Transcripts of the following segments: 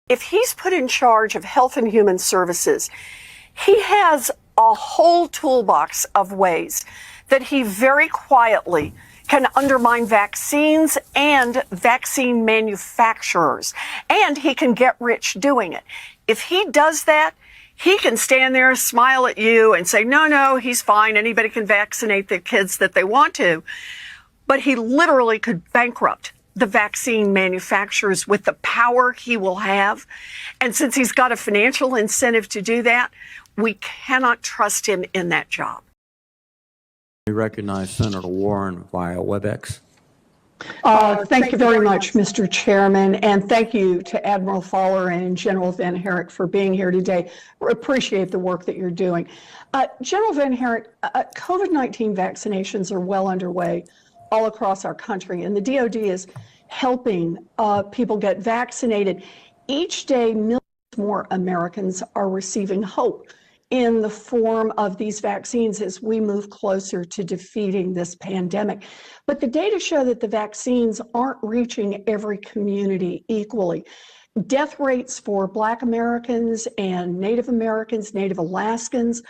If he's put in charge of Health and Human Services, he has a whole toolbox of ways that he very quietly can undermine vaccines and vaccine manufacturers, and he can get rich doing it. If he does that, he can stand there, smile at you and say, no, he's fine. Anybody can vaccinate their kids that they want to. But he literally could bankrupt the vaccine manufacturers with the power he will have. And since he's got a financial incentive to do that, we cannot trust him in that job. We recognize Senator Warren via WebEx. Thank you very much, Mr. Chairman, and thank you to Admiral Fowler and General Van Herrick for being here today. We appreciate the work that you're doing. General Van Herrick, COVID-19 vaccinations are well underway all across our country, and the DOD is helping people get vaccinated. Each day, millions more Americans are receiving hope in the form of these vaccines as we move closer to defeating this pandemic. But the data show that the vaccines aren't reaching every community equally. Death rates for Black Americans and Native Americans, Native Alaskans,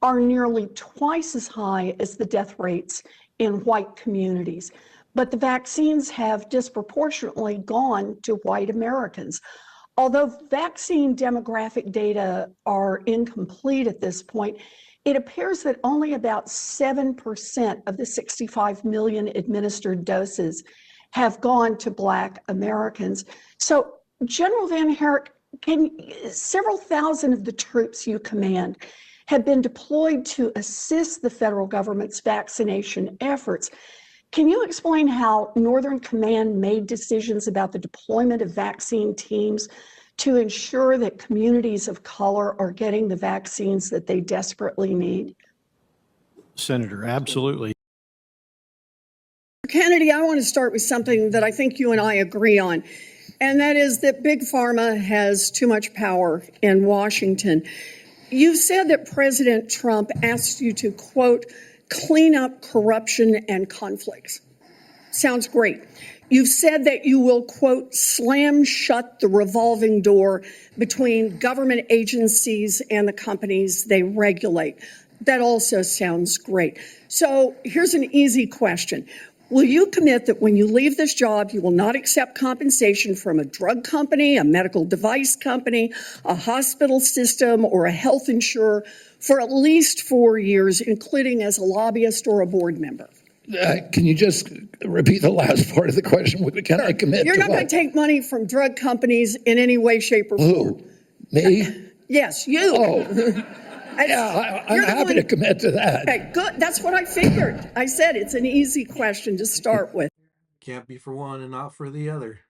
are nearly twice as high as the death rates in white communities. But the vaccines have disproportionately gone to white Americans. Although vaccine demographic data are incomplete at this point, it appears that only about 7% of the 65 million administered doses have gone to Black Americans. So, General Van Herrick, several thousand of the troops you command have been deployed to assist the federal government's vaccination efforts. Can you explain how Northern Command made decisions about the deployment of vaccine teams to ensure that communities of color are getting the vaccines that they desperately need? Senator, absolutely. Kennedy, I want to start with something that I think you and I agree on, and that is that Big Pharma has too much power in Washington. You've said that President Trump asked you to, quote, clean up corruption and conflicts. Sounds great. You've said that you will, quote, slam shut the revolving door between government agencies and the companies they regulate. That also sounds great. So here's an easy question. Will you commit that when you leave this job, you will not accept compensation from a drug company, a medical device company, a hospital system, or a health insurer for at least 4 years, including as a lobbyist or a board member? Can you just repeat the last part of the question? Can I commit You're to not going to take money from drug companies in any way, shape, or form. Who? Me? Yes, you. Oh. Yeah, I'm happy to commit to that. Okay, good. That's what I figured. I said it's an easy question to start with. Can't be for one and not for the other.